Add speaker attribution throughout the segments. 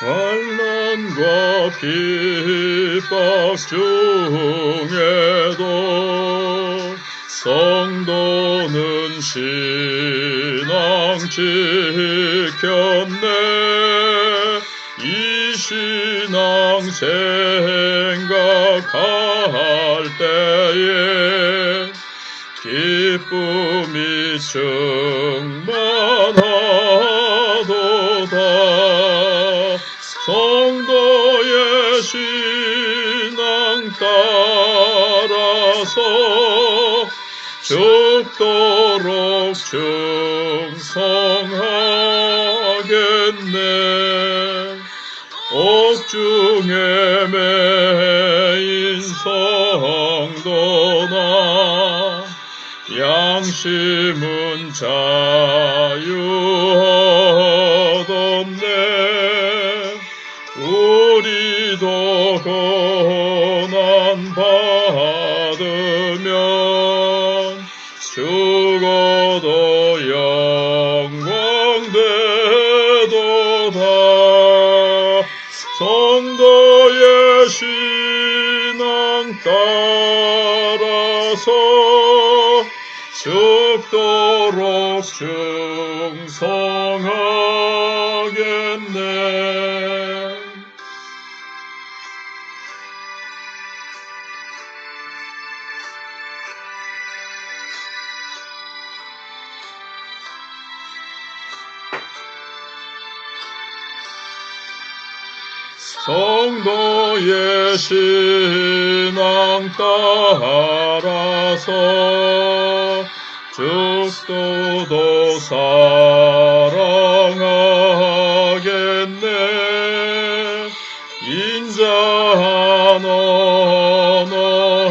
Speaker 1: 환난과 핍박 중에도 성도는 신앙 지켰네. 이 신앙 생각할 때에 기쁨이 충만하도다. 성도의 신앙 따라서 죽도록 충성하겠네. 옥중에 매인 성도나 양심은 자유하던데 우리도 고난 받으면 죽어도 영광되도다. 성도의 신앙 따라서 죽도록 충성하겠네. 성도의 신앙 따라서 죽도도 사랑하겠네. 인자한 언어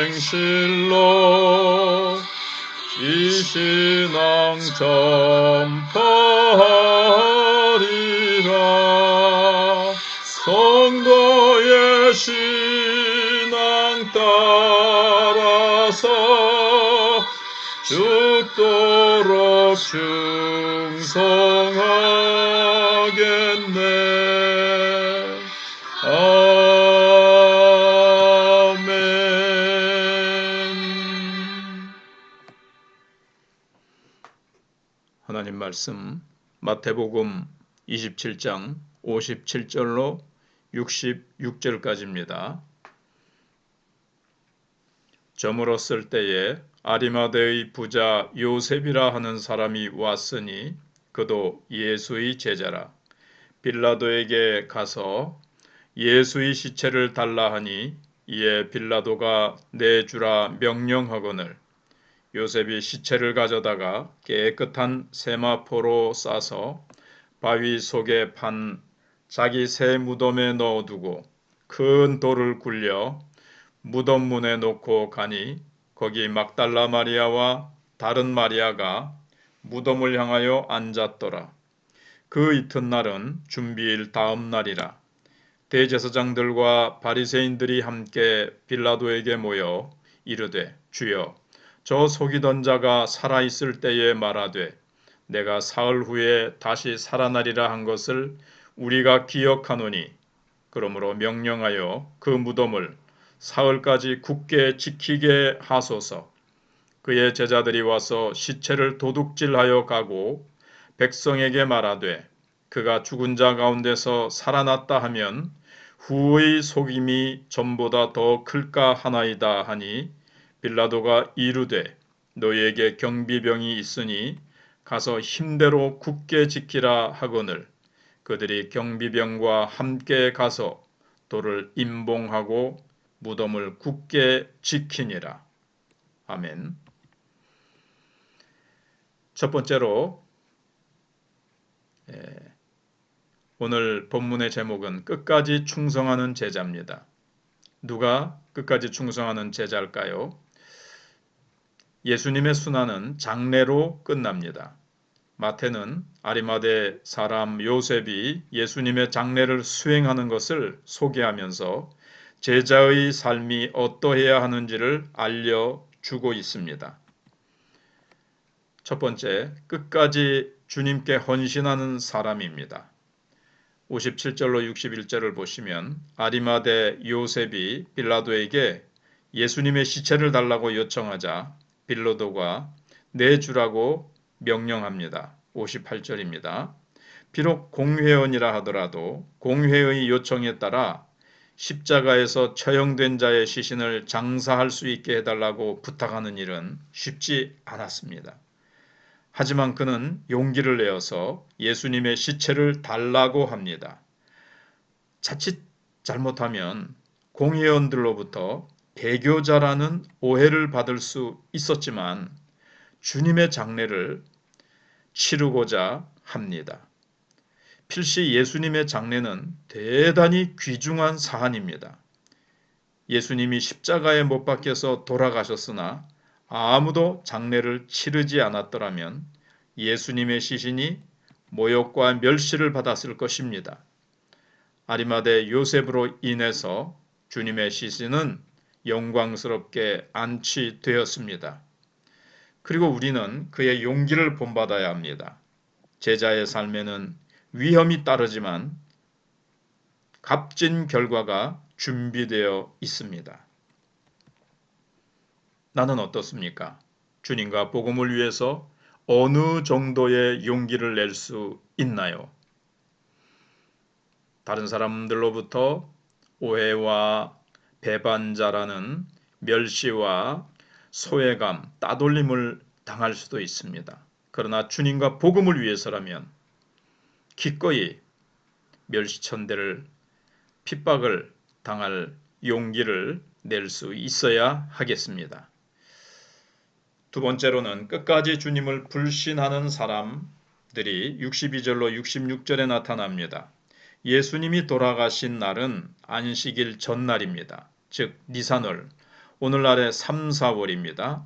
Speaker 1: 행실로 이 신앙 전파하리라. 성도의 신앙 따라서 죽도록 충성하겠네. 아멘. 하나님 말씀 마태복음 27장 57절로 66절까지입니다. 저물었을 때에 아리마대의 부자 요셉이라 하는 사람이 왔으니 그도 예수의 제자라. 빌라도에게 가서 예수의 시체를 달라 하니 이에 빌라도가 내주라 명령하거늘 요셉이 시체를 가져다가 깨끗한 세마포로 싸서 바위 속에 판 자기 새 무덤에 넣어두고 큰 돌을 굴려 무덤 문에 놓고 가니 거기 막달라 마리아와 다른 마리아가 무덤을 향하여 앉았더라. 그 이튿날은 준비일 다음 날이라. 대제사장들과 바리새인들이 함께 빌라도에게 모여 이르되 주여 저 속이던 자가 살아있을 때에 말하되 내가 사흘 후에 다시 살아나리라 한 것을 우리가 기억하노니 그러므로 명령하여 그 무덤을 사흘까지 굳게 지키게 하소서. 그의 제자들이 와서 시체를 도둑질하여 가고 백성에게 말하되 그가 죽은 자 가운데서 살아났다 하면 후의 속임이 전보다 더 클까 하나이다 하니 빌라도가 이르되 너희에게 경비병이 있으니 가서 힘대로 굳게 지키라 하거늘 그들이 경비병과 함께 가서 돌을 임봉하고 무덤을 굳게 지키니라. 아멘. 첫 번째로 오늘 본문의 제목은 끝까지 충성하는 제자입니다. 누가 끝까지 충성하는 제자일까요? 예수님의 순환은 장례로 끝납니다. 마태는 아리마대 사람 요셉이 예수님의 장례를 수행하는 것을 소개하면서 제자의 삶이 어떠해야 하는지를 알려주고 있습니다. 첫 번째, 끝까지 주님께 헌신하는 사람입니다. 57절로 61절을 보시면 아리마대 요셉이 빌라도에게 예수님의 시체를 달라고 요청하자 빌라도가 내주라고 명령합니다. 58절입니다. 비록 공회원이라 하더라도 공회의 요청에 따라 십자가에서 처형된 자의 시신을 장사할 수 있게 해달라고 부탁하는 일은 쉽지 않았습니다. 하지만 그는 용기를 내어서 예수님의 시체를 달라고 합니다. 자칫 잘못하면 공회원들로부터 배교자라는 오해를 받을 수 있었지만 주님의 장례를 치르고자 합니다. 필시 예수님의 장례는 대단히 귀중한 사안입니다. 예수님이 십자가에 못 박혀서 돌아가셨으나 아무도 장례를 치르지 않았더라면 예수님의 시신이 모욕과 멸시를 받았을 것입니다. 아리마대 요셉으로 인해서 주님의 시신은 영광스럽게 안치되었습니다. 그리고 우리는 그의 용기를 본받아야 합니다. 제자의 삶에는 위험이 따르지만 값진 결과가 준비되어 있습니다. 나는 어떻습니까? 주님과 복음을 위해서 어느 정도의 용기를 낼 수 있나요? 다른 사람들로부터 오해와 배반자라는 멸시와 소외감, 따돌림을 당할 수도 있습니다. 그러나 주님과 복음을 위해서라면 기꺼이 멸시천대를 핍박을 당할 용기를 낼 수 있어야 하겠습니다. 두 번째로는 끝까지 주님을 불신하는 사람들이 62절로 66절에 나타납니다. 예수님이 돌아가신 날은 안식일 전날입니다. 즉 니산월, 오늘날의 3, 4월입니다.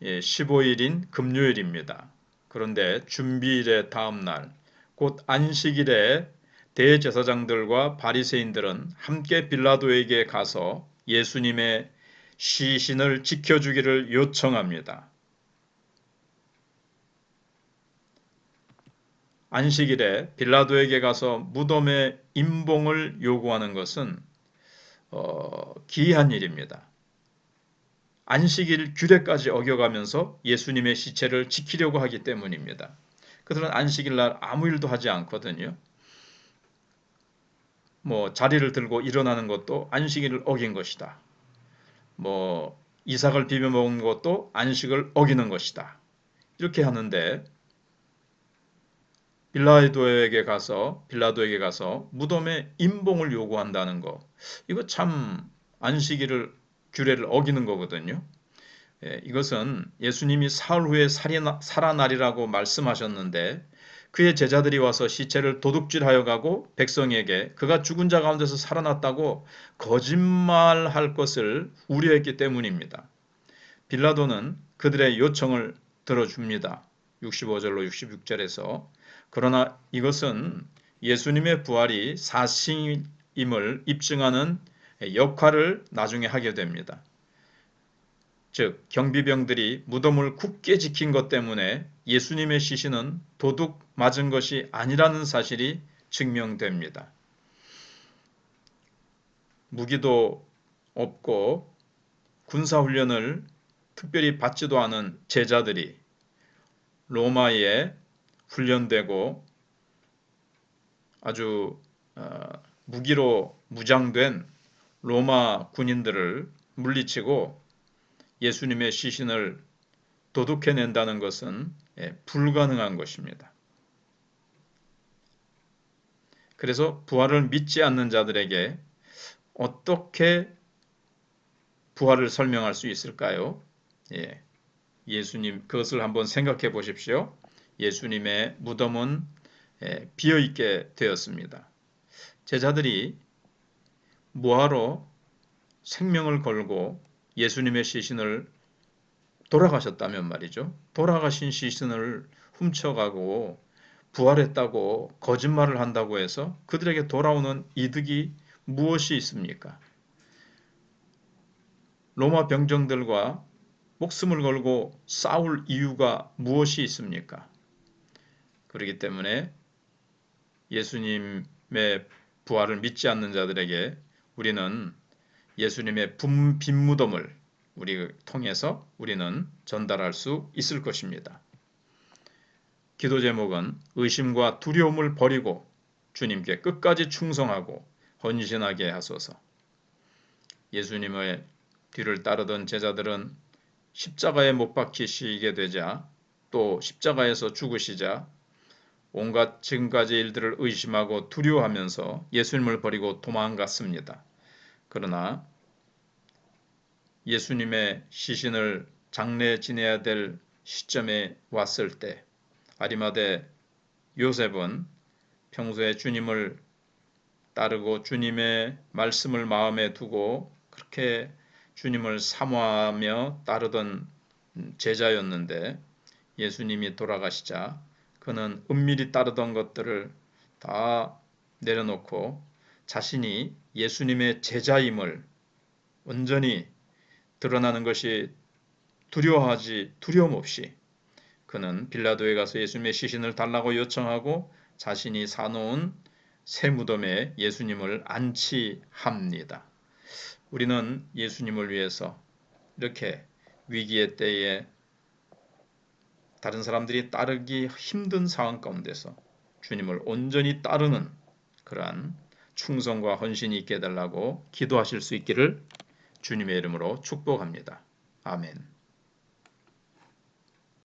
Speaker 1: 15일인 금요일입니다. 그런데 준비일의 다음 날, 곧 안식일에 대제사장들과 바리새인들은 함께 빌라도에게 가서 예수님의 시신을 지켜주기를 요청합니다. 안식일에 빌라도에게 가서 무덤의 임봉을 요구하는 것은 기이한 일입니다. 안식일 규례까지 어겨가면서 예수님의 시체를 지키려고 하기 때문입니다. 그들은 안식일날 아무 일도 하지 않거든요. 자리를 들고 일어나는 것도 안식일을 어긴 것이다. 이삭을 비벼 먹는 것도 안식을 어기는 것이다. 이렇게 하는데 빌라도에게 가서 무덤의 임봉을 요구한다는 거, 이거 참 안식일을 규례를 어기는 거거든요. 이것은 예수님이 사흘 후에 살아나리라고 말씀하셨는데 그의 제자들이 와서 시체를 도둑질하여 가고 백성에게 그가 죽은 자 가운데서 살아났다고 거짓말할 것을 우려했기 때문입니다. 빌라도는 그들의 요청을 들어줍니다. 65절로 66절에서. 그러나 이것은 예수님의 부활이 사실임을 입증하는 역할을 나중에 하게 됩니다. 즉 경비병들이 무덤을 굳게 지킨 것 때문에 예수님의 시신은 도둑 맞은 것이 아니라는 사실이 증명됩니다. 무기도 없고 군사훈련을 특별히 받지도 않은 제자들이 로마에 훈련되고 아주 무기로 무장된 로마 군인들을 물리치고 예수님의 시신을 도둑해낸다는 것은 불가능한 것입니다. 그래서 부활을 믿지 않는 자들에게 어떻게 부활을 설명할 수 있을까요? 예수님, 그것을 한번 생각해 보십시오. 예수님의 무덤은 비어있게 되었습니다. 제자들이 뭐하러 생명을 걸고 예수님의 시신을 돌아가셨다면 말이죠. 돌아가신 시신을 훔쳐가고 부활했다고 거짓말을 한다고 해서 그들에게 돌아오는 이득이 무엇이 있습니까? 로마 병정들과 목숨을 걸고 싸울 이유가 무엇이 있습니까? 그렇기 때문에 예수님 부활을 믿지 않는 자들에게 우리는 예수님의 빈 무덤을 우리 통해서 우리는 전달할 수 있을 것입니다. 기도 제목은 의심과 두려움을 버리고 주님께 끝까지 충성하고 헌신하게 하소서. 예수님의 뒤를 따르던 제자들은 십자가에 못 박히시게 되자 또 십자가에서 죽으시자 온갖 지금까지 일들을 의심하고 두려워하면서 예수님을 버리고 도망갔습니다. 그러나 예수님의 시신을 장례 지내야 될 시점에 왔을 때 아리마대 요셉은 평소에 주님을 따르고 주님의 말씀을 마음에 두고 그렇게 주님을 사모하며 따르던 제자였는데 예수님이 돌아가시자 그는 은밀히 따르던 것들을 다 내려놓고 자신이 예수님의 제자임을 온전히 드러나는 것이 두려움 없이 그는 빌라도에 가서 예수님의 시신을 달라고 요청하고 자신이 사놓은 새 무덤에 예수님을 안치합니다. 우리는 예수님을 위해서 이렇게 위기의 때에 다른 사람들이 따르기 힘든 상황 가운데서 주님을 온전히 따르는 그러한 충성과 헌신이 있게 해달라고 기도하실 수 있기를 주님의 이름으로 축복합니다. 아멘.